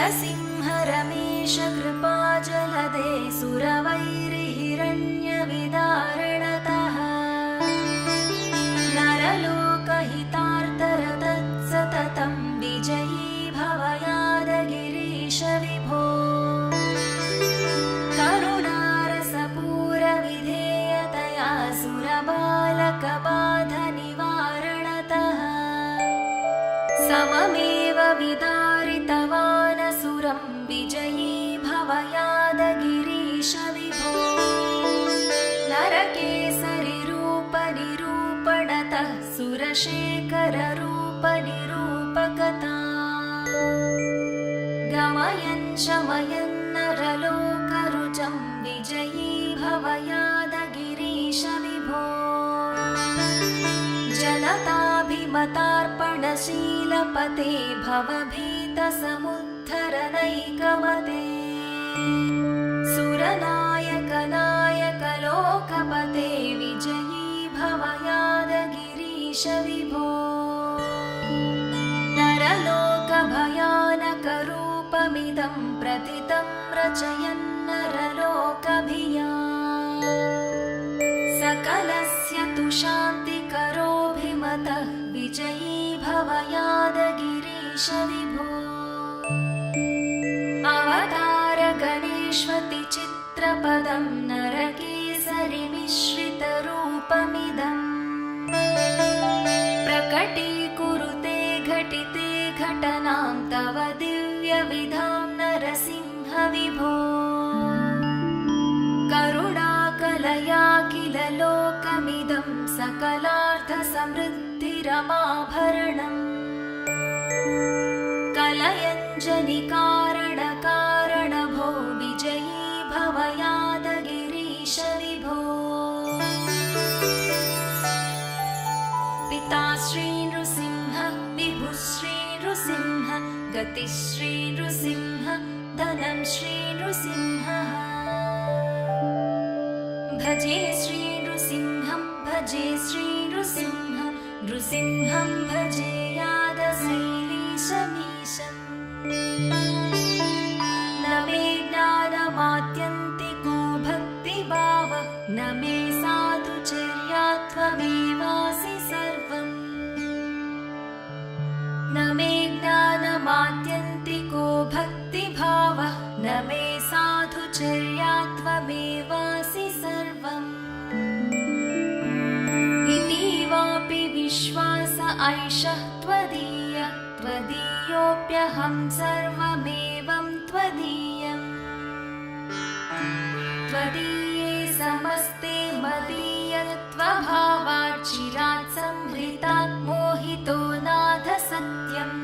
नरसिंह रमेश कृपाजलदे सुरवैर्हिरण्यविदारणतः नरलोकहितार्तरतत्सततं विजयी भव यादगिरीश विभो करुणारसपूरविधेयतया सुरबालकबाधनिवारणतः सममेव विदारितवानसुरं विजयी भव यादगिरीश विभो नरकेसरिरूपनिरूपणतः सुरशेखररूपनिरूपकता गमयन् शमयन् नरलोकरुचं विजयी भव यादगिरीश विभो जनताभिमतार्पणशीलपते भवभीतसमुद्धरनैकमते सुरनायकनायकलोकपते विजयी भव यादगिरीश विभो नरलोकभयानकरूपमिदं प्रथितं रचयन् नरलोकभिया सकलस्य तु शान्तिकरोऽभिमतः विजयी भव यादगिरीश विभो अवतार गणेष्वति चित्रपदं नरकेसरिमिश्रितरूपमिदं प्रकटीकुरुते घटिते घटनां तव दिव्यविधां नरसिंह विभो करुणाकलया किल लोकमिदं सकलार्थसमृद्धिरमाभरणम् कलयञ्जनिकारणकारणभो विजयी भव यादगिरीश विभो पिता श्री नृसिंह विभुः श्री नृसिंह गतिः श्री नृसिंह धनं श्री नृसिंहः भजे श्री नृसिंहं भजे श्री नृसिंहं नृसिंहं भजे यादशैलीशमीशम् न मे ज्ञानमात्यन्तिको भक्तिभावः न मे साधुचर्या त्वमेवासि सर्वम् न मे ज्ञानमात्यन्तिको भक्तिभावः न मे साधुचर्या त्वमेवासि सर्वम् इतीवापि विश्वास ऐषः त्वदीय त्वदीयोऽप्यहं सर्वमेवं त्वदीयम् त्वदीये समस्ते मदीयत्वभावात् चिरात् संहृतात् मोहितो नाथ सत्यम्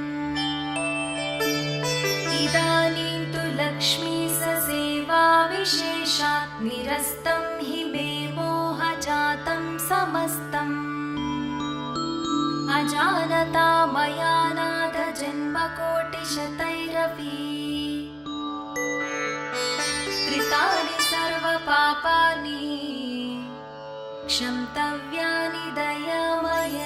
इदानीं तु लक्ष्मी ससेवा विशेषात् निरस्तं हि मे मोहजातं समस्तम् अजानता मया नाथ जन्मकोटिशतैरपि कृतानि सर्वपापानि क्षन्तव्यानि दयामय।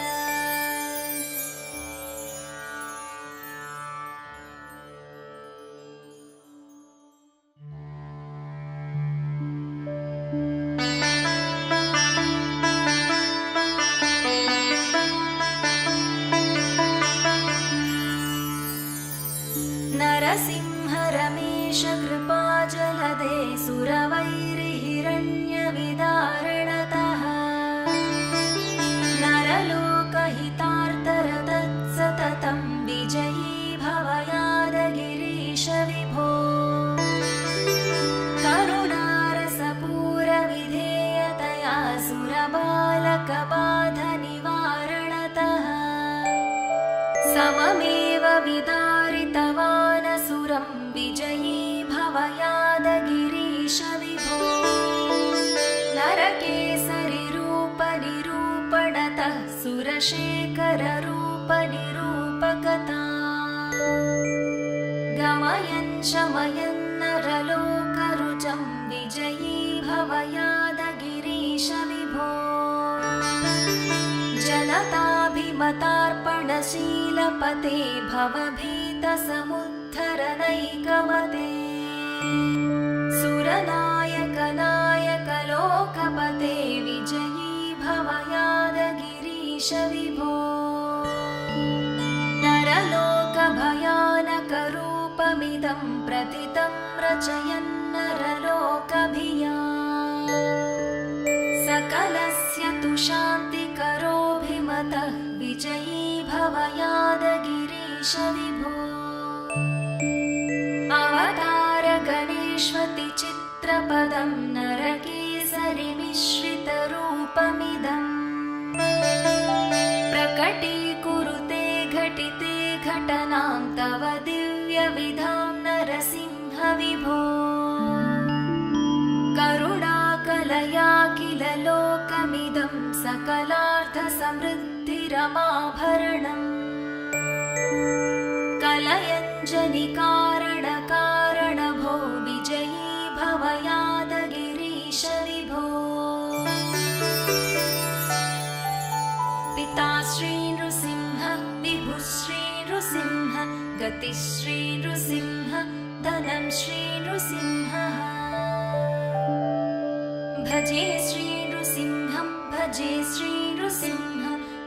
नरसिंह रमेश कृपाजलदे सुरवैर्हिरण्यविदारणतः नरलोकहितार्तरतत्सततं विजयी भव यादगिरीश विभो करुणारसपूरविधेयतया सुरबालकबाधनिवारणतः सममेव विदारितवानसुरं विजयी भव यादगिरीश विभो नरकेसरिरूपनिरूपणतः सुरशेखररूपनिरूपकता गमयन् शमयन् नरलोकरुचं विजयी भव यादगिरीश विभो जनताभिमतार्पणशीलपते भवभीतसमुद्धर समुद्धरनैकमते सुरनायक नायक लोकपते विजयी भव यादगिरीश विभो नरलोकभयानकरूपमिदं प्रतितं रचयन् नरलोकभिया सकलस्य तु शान्तिकरोऽभिमतः विजयी भव यादगिरीश विभो अवतार गणेष्वति चित्रपदं नरकेसरिमिश्रितरूपमिदम् प्रकटीकुरुते घटिते घटनां तव दिव्यविधां नरसिंह विभो करुणाकलया किल लोकमिदं सकलार्थसमृद्धिरमाभरणम् कलयञ्जनिकारणकारणभो विजयी भव यादगिरीश विभो पिता श्री नृसिंह विभुः श्री नृसिंह गतिः श्री नृसिंह धनं श्री नृसिंहः भजे श्री नृसिंहं भजे श्री नृसिंह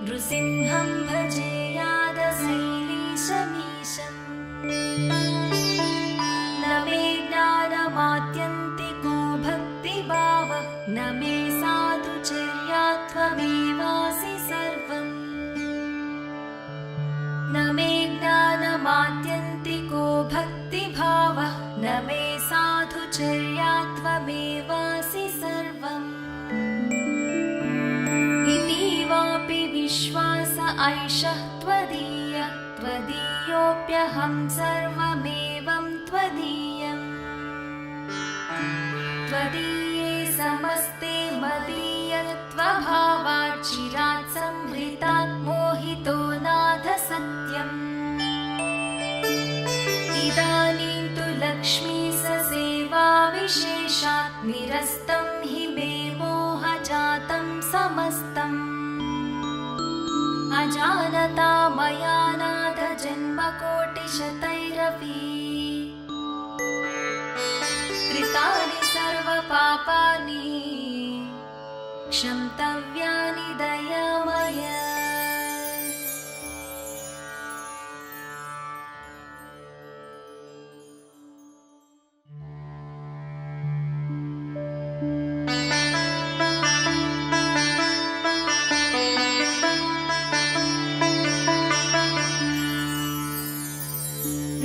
नृसिंहं भजे यादशैलीशमीशम् न मे ज्ञानमात्यन्तिको भक्तिभावः न मे साधुचर्या त्वमेवासि सर्वम् न मे ज्ञानमात्यन्तिको भक्तिभावः न मे साधुचर्या त्वमेवासि सर्वम् इतीवापि विश्वास ऐषः त्वदीय त्वदीयोऽप्यहं सर्वमेवं त्वदीयम् त्वदीये समस्ते मदीयत्वभावात् चिरात् संहृतात् मोहितो नाथ सत्यम् इदानीं तु लक्ष्मी ससेवा विशेषात् निरस्तं हि मे मोहजातं समस्तम् अजानता मया नाथ जन्मकोटिशतैरपि कृतानि सर्वपापानि क्षन्तव्यानि दयामय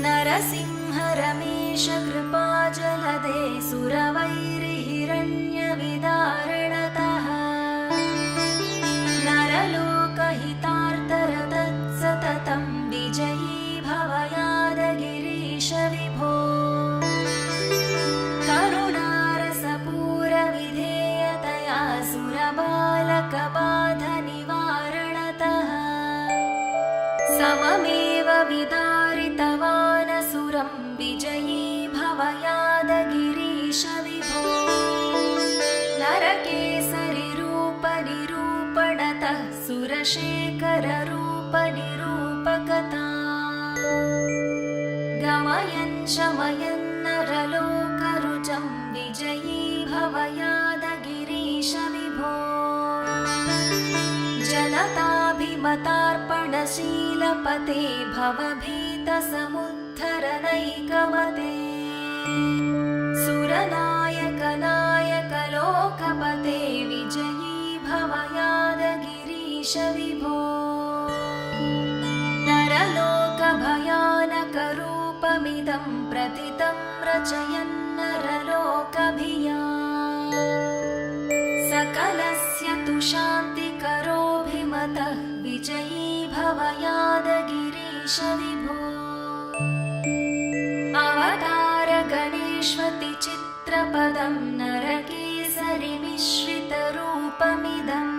नरसिंह रमेश कृपाजलदे सुरवैरिहिरण्यविदारणतः नरलोकहितार्थरतत्सततं विजयी भव यादगिरीश विभो करुणारसपूरविधेयतया सुरबालकबाधनिवारणतः सममेव विदारितवानसुरं विजयी भव यादगिरीश विभो नरकेसरिरूपनिरूपणतः सुरशेखररूपनिरूपकता गमयन् शमयन् नरलोकरुचं विजयी भव यादगिरीश विभो जनताभिमतार्पणशीलपते भवभीतसमुद्धरनैकमते सुरनायक नायक लोकपते विजयी भव यादगिरीश विभो नरलोकभयानकरूपमिदं प्रतितं रचयन् नरलोकभिया सकलस्य तु शान्तिकरोऽभिमतः विजयी भव यादगिरीश विभो अवतार गणेष्वति चित्रपदं नरकेसरिमिश्रितरूपमिदम्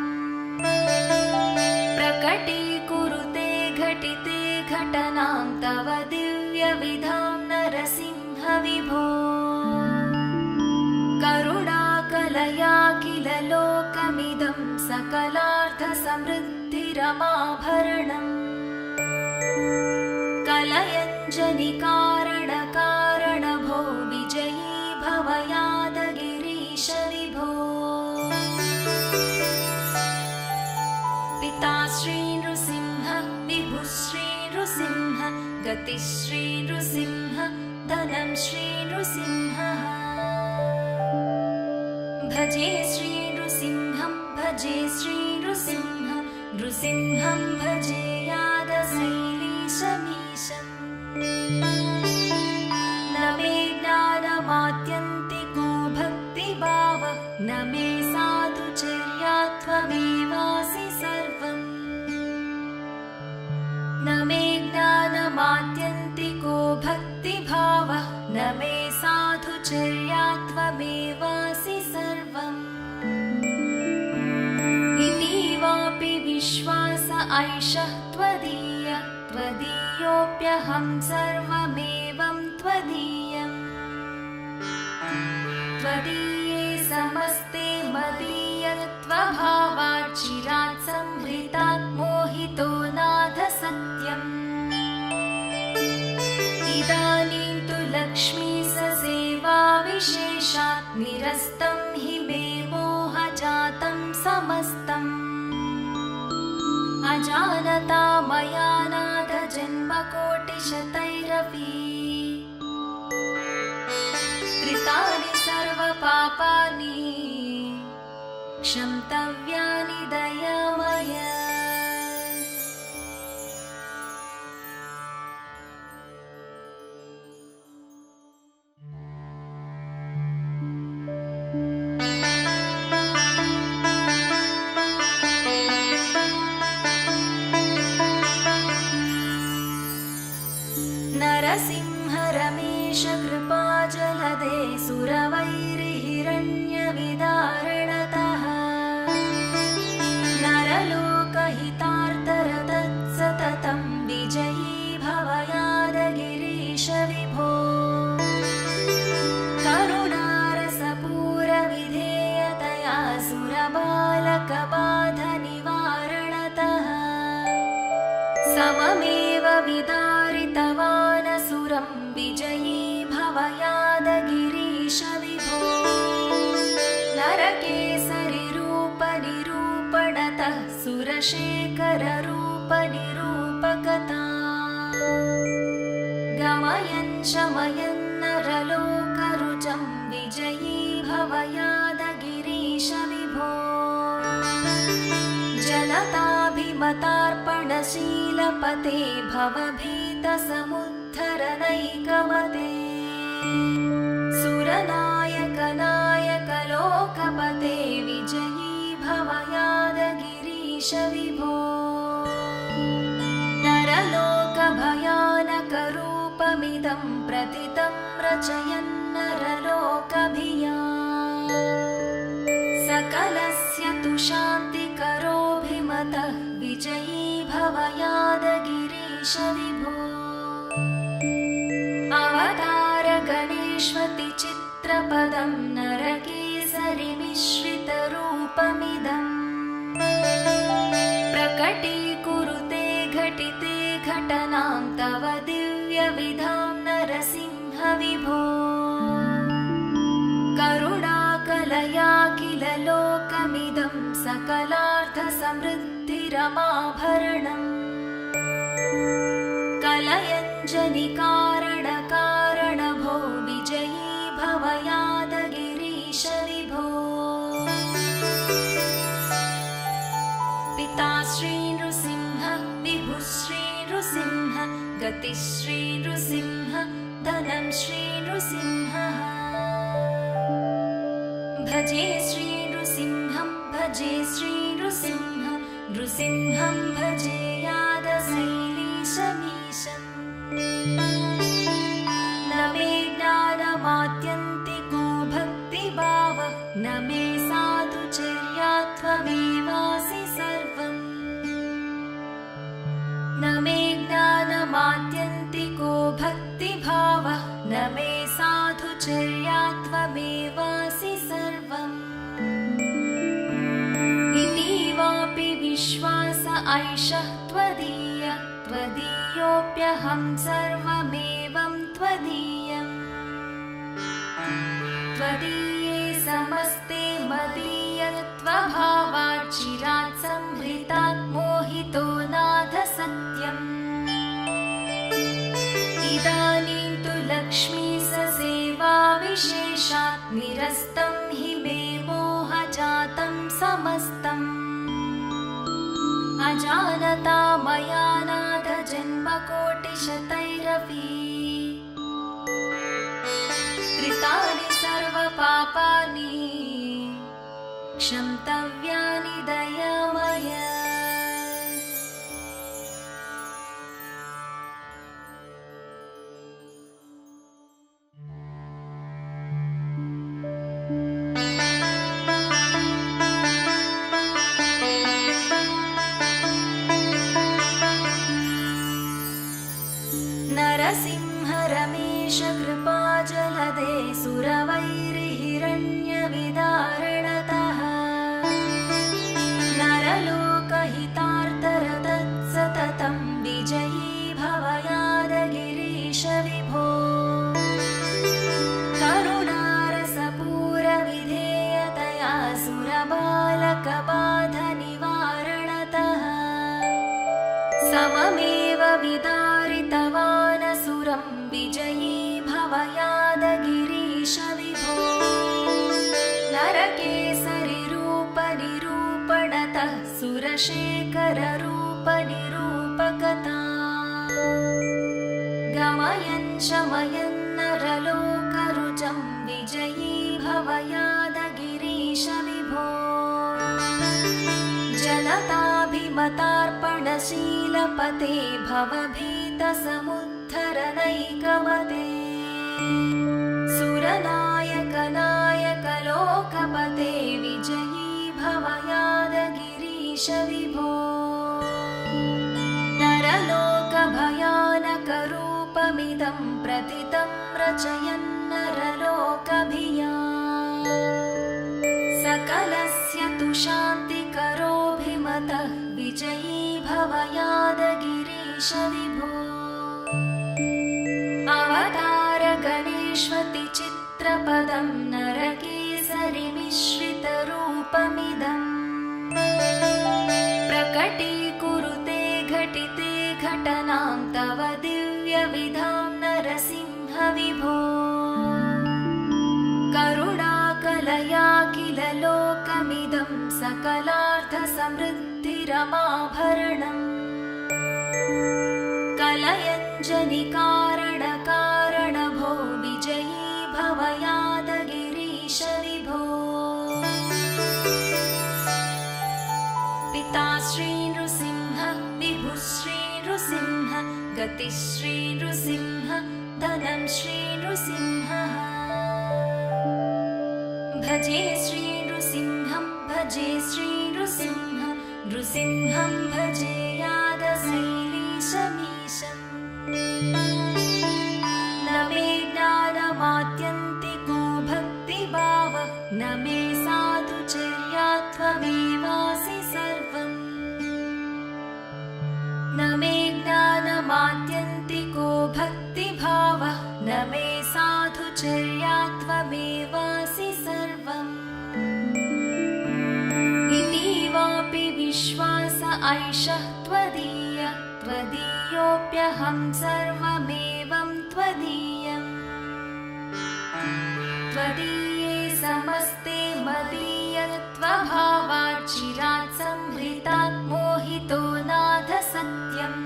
प्रकटीकुरुते घटिते घटनां तव दिव्यविधां नरसिंह विभो करुणाकलया किल लोकमिदं सकलार्थसमृद्धिरमाभरणम् कलयञ्जनिकारणकारणभो गतिः श्रीनृसिंह धनं श्रीनृसिंहः भजे श्रीनृसिंहं भजे श्रीनृसिंह नृसिंहं भजे यादशैलीशमीशम् न मे ज्ञानमात्यन्तिको भक्तिभावः न मे साधुचर्या त्वमेवासि सर्वम् न मे ज्ञानमात्यन्तिको भक्तिभावः न मे साधुचर्या त्वमेवासि सर्वम् इति वापि विश्वास ऐषः त्वदीयः त्वदीयोऽप्यहं सर्वमेवं त्वदीयम् त्वदीये समस्ते मदीयत्वभावात् चिरात् संहृतात् मोहितो नाथ सत्यम् इदानीं तु लक्ष्मी सेवा विशेषात् निरस्तं हि मे मोहजातं समस्तम् अजानता मया नाथ जन्मकोटिशतैरपि कृतानि सर्वपापानि क्षन्तव्यानि दयामय नरसिंह रमेश कृपाजलदे सुरवैरिहिरण्यविदारणतः नरलोकहितार्तरतत्सततं विजयी भव यादगिरीश विभो करुणारसपूरविधेयतया सुरबालकबाधनिवारणतः सममेव विदारितवानसुरं विजयी भव यादगिरीश विभो नरकेसरिरूपनिरूपणतः सुरशेखररूपनिरूपकता गमयन् शमयन् नरलोकरुचं विजयी भव यादगिरीश विभो जनताभिमतार्पणशीलपते भवभीतसमुद्धरनैकमते सुरनायकनायकलोकपते विजयी भव यादगिरीश विभो नरलोकभयानकरूपमिदं प्रतितं रचयन् नरलोकभिया सकलस्य तु शान्तिकरोऽभिमतः विजयी भव यादगिरीश विभो अवतार गणेष्वति चित्रपदं नरकेसरिमिश्रितरूपमिदं प्रकटीकुरुते घटिते घटनां तव दिव्यविधां नरसिंह विभो करुणाकलया किल लोकमिदं सकलार्थसमृद्धिरमाभरणम् कलयञ्जनिकारणकारणभो विजयी भव यादगिरीश विभो पिता श्रीनृसिंह विभुः श्रीनृसिंह गतिः श्रीनृसिंह धनं श्रीनृसिंहः भजे श्रीनृसिंहं भजे श्रीनृसिंह नृसिंहं भजे यादशैलीशमीशम् न मे ज्ञानमात्यन्तिको भक्तिभावः न मे साधुचर्या त्वमेवासि सर्वम् न मे ज्ञानमात्यन्तिको भक्तिभावः न मे साधुचर्या त्वमेवासि सर्वम् इति वापि विश्वास ऐषः त्वदीयः त्वदीयोऽप्यहं सर्वमेवं त्वदीयम् त्वदीये समस्ते मदीयत्वभावात् चिरात् संहृतात् मोहितो नाथ सत्यम् विशेषात् निरस्तं हि मे मोहजातं समस्तम् अजानता मया नाथ जन्मकोटिशतैरपि कृतानि सर्वपापानि क्षन्तव्यानि दयामय। नरसिंह रमेश कृपाजलदे सुरवैरिहिरण्यविदारणतः नरलोकहितार्थरतत्सततं विजयी भवयादगिरीश विभो करुणारसपूरविधेयतया सुरबालकबाधनिवारणतः सममेव विदारितवानसुरं विजयी भवयादगिरीश विभो नरकेसरिरूपनिरूपणतः सुरशेखररूपनिरूपकता गमयन् शमयन् नरलोकरुचं विजयी भवयादगिरीश विभो जनताभिमतार्पणशीलपते भवभीतसमुद्धरनैकमते सुरनायकनायकलोकपते विजयी भवयादगिरीश विभो नरलोकभयानकरूपमिदं प्रतितं रचयन् नरलोकभिया सकलस्य तु शान्तिकरोऽभिमतः विजयी भवयादगिरीश विभो अवतारगणेष्वति चित्रपदं नरकेसरिमिश्रितरूपमिदम् प्रकटीकुरुते घटिते घटनां तव दिव्यविधां नरसिंह विभो करुणाकलया किल लोकमिदं सकलार्थसमृद्धिरमाभरणम् कलयञ्जनिकारणकारणभो विजयी भवयादगिरीश विभो पिता श्री नृसिंह विभुः श्री नृसिंह गतिः श्री नृसिंह धनं श्री नृसिंहः भजे श्री नृसिंहं भजे श्री नृसिंह नृसिंहं भजे यादशैलीशमीशम् न मे ज्ञानमात्यन्तिको भक्तिभावः न मे साधुचर्या त्वमेवासि सर्वम् न मे ज्ञानमात्यन्तिको भक्तिभावः न मे साधुचर्या त्वमेवासि सर्वम् इतीवापि विश्वास ऐषः त्वदीय त्वदीयोऽप्यहं सर्वमेवं त्वदीयम् त्वदीये समस्ते मदीयत्वभावात् चिरात् संहृतात् मोहितो नाथ सत्यम्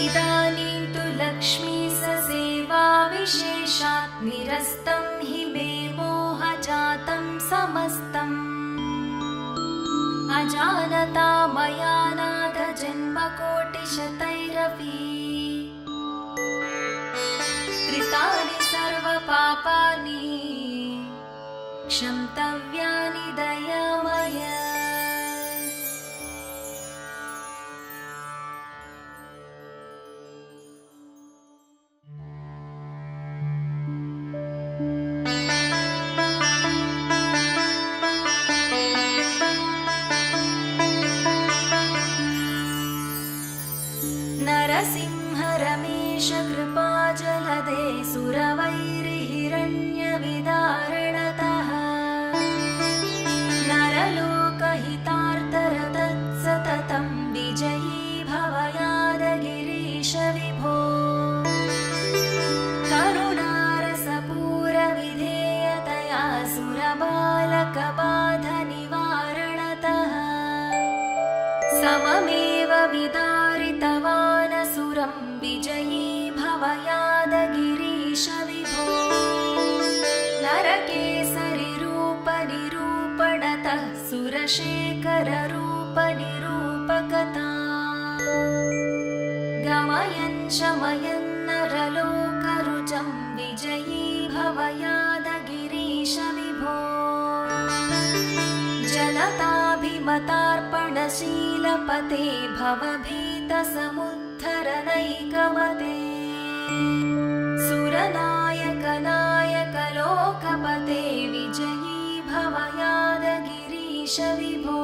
इदानीं तु लक्ष्मी सेवा विशेषात् निरस्तं हि मे मोहजातं समस्तम् अजानता मया नाथ जन्मकोटिशतैरपि कृतानि सर्वपापानि क्षन्तव्यानि दयामय। नरसिंह रमेश कृपाजलदे सुरवैरिहिरण्यविदारणतः सुरशेखररूपनिरूपकता गमयन् शमयन् नरलोकरुचं विजयी भवयादगिरीश विभो जनताभिमतार्पणशीलपते भवभीतसमुद्धरनैकमते सुरनायकनायकलोकपते विजयी भवयादगिरीश विभो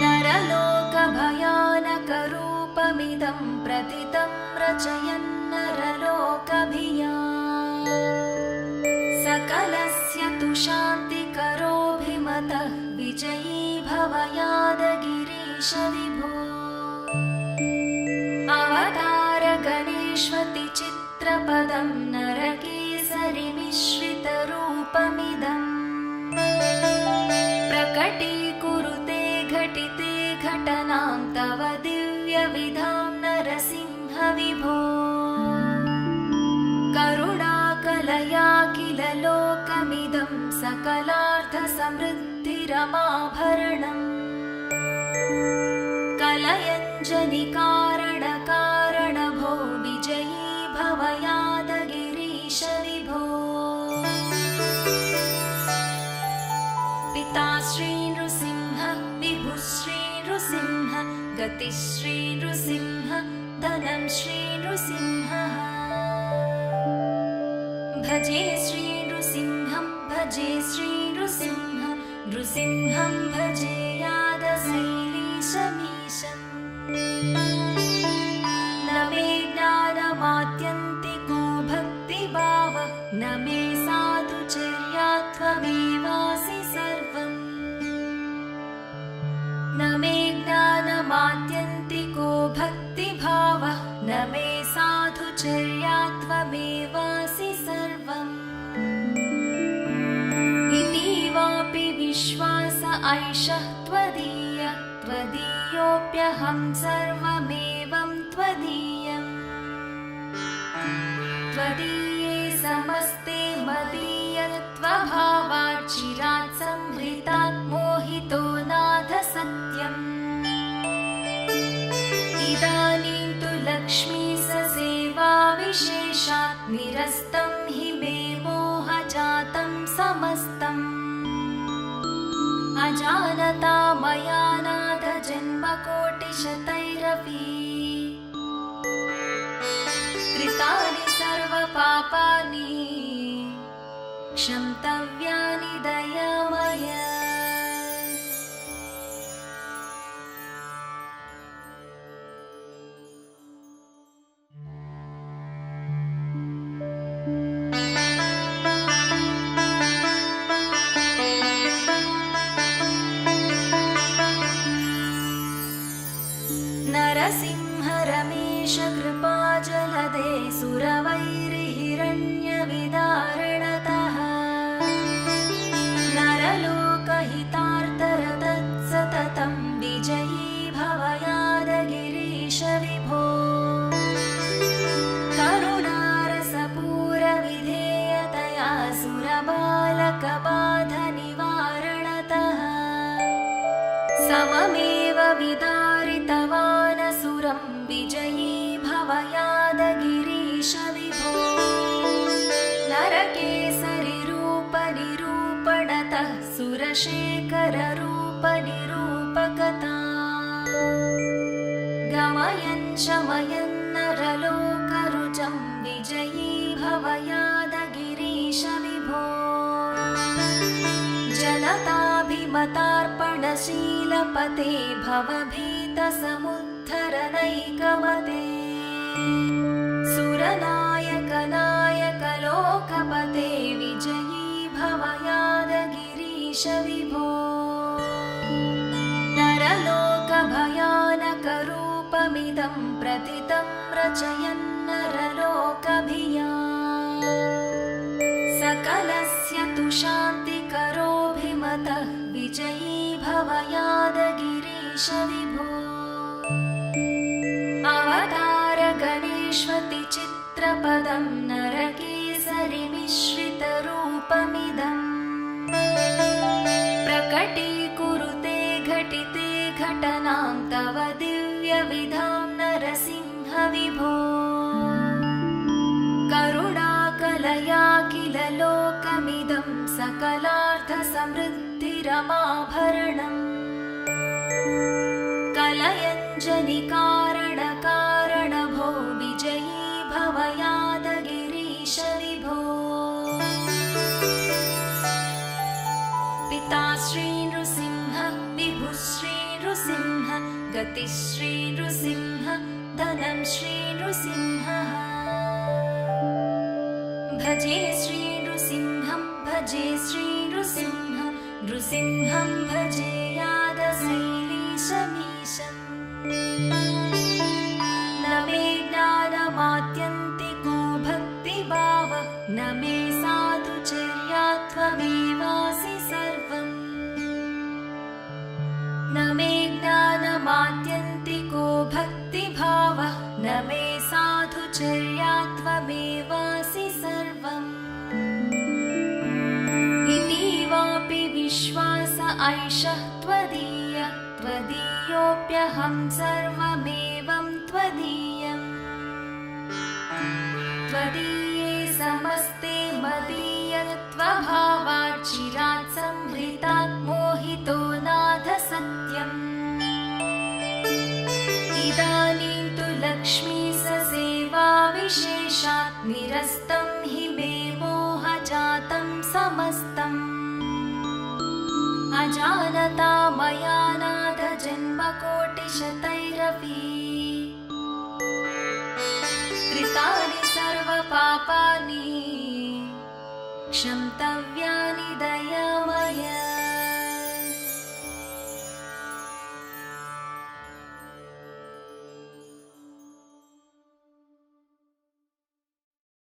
नरलोकभयानकरूपमिदं प्रतितं रचयन् नरलोकभिया सकलस्य तु शान्तिकरोऽभिमतः विजयी भवयादगिरीश विभो अवतार गणेष्वति चित्रपदं नरकेसरिमिश्रितरूपमिदं प्रकटीकुरुते घटिते घटनां तव दिव्यविधां नरसिंह विभो करुणाकलया किल लोकमिदं सकलार्थसमृद्धिरमाभरणम् कलयञ्जनिकारणकारणभो विजयी भवयादगिरीश विभो पिता श्री नृसिंह विभुः श्री नृसिंह गतिः श्री नृसिंह धनं श्री नृसिंहः भजे श्री नृसिंहं भजे श्री नृसिंह नृसिंहं भजे यादशैलीशमीशम् न मे ज्ञानमात्यन्तिको भक्तिभावः न मे साधुचर्या त्वमेवासि सर्वम् न मे ज्ञानमात्यन्तिको भक्तिभावः न मे साधुचर्या त्वमेवासि सर्वम् इतीवापि विश्वास ऐषः त्वदीय त्वदीयोऽप्यहं सर्वमेवं त्वदीयम् त्वदीये समस्ते मदीयत्वभावात् चिरात् संहृतात् मोहितो नाथ सत्यम् इदानीं तु लक्ष्मी सेवा विशेषात् निरस्तं हि मे मोहजातं समस्तम् अजानता मया नाथ जन्मकोटिशतैरपि कृतानि सर्वपापानि क्षन्तव्यानि दयामय नरसिंह रमेश कृपाजलदे सुरवैरिहिरण्यविदारणतः नरलोकहितार्थरतत्सततं विजयी भवयादगिरीश विभो करुणारसपूरविधेयतया सुरबालकबाधनिवारणतः सममेव विदारितवानसुरं विजयी भवयादगिरीश विभो नरकेसरिरूपनिरूपणतः सुरशेखररूपनिरूपकता गमयन् शमयन् नरलोकरुचं विजयी भवयादगिरीश विभो जनताभिमतार्पणशीलपते भवभीतसमुद्धरनैकमते सुरनायकनायकलोकपते विजयी भवयादगिरीश विभो नरलोकभयानकरूपमिदं प्रतितं रचयन् नरलोकभिया सकलस्य तु शान्तिकरोऽभिमतः विजयी भवयादगिरीश विभो अवतार गणेष्वति चित्रपदं नरकेसरिमिश्रितरूपमिदम् घटीकुरुते घटिते घटनां तव दिव्यविधां नरसिंह विभो करुणाकलया किल लोकमिदं सकलार्थसमृद्धिरमाभरणम् कलयञ्जनिकारणकारणभो विजयी भव यादगिरीश विभो पिता श्री नृसिंह विभुः श्री नृसिंह गतिश्री नृसिंह धनं श्री नृसिंहः भजे श्री नृसिंहं भजे श्री नृसिंहं नृसिंहं भजे यादशैलीशमीशम् न मे ज्ञानमात्यन्तिको भक्तिभावः न मे साधुचर्या त्वमेवासि सर्वम् न मे ज्ञानमात्यन्तिको भक्तिभावः न मे साधुचर्या त्वमेवासि सर्वम् इति वापि विश्वास ऐषः त्वदीय त्वदीयोऽप्यहं सर्वमेवं त्वदीयम् त्वदीये समस्ते मदीयत्वभावात् चिरात् संहृतात् मोहितो नाथ सत्यम् इदानीं तु लक्ष्मी ससेवा विशेषात् निरस्तं हि मे मोहजातं समस्तम् अजानता मया नाथ जन्मकोटिशतैरपि कृतानि सर्वपापानि क्षम्य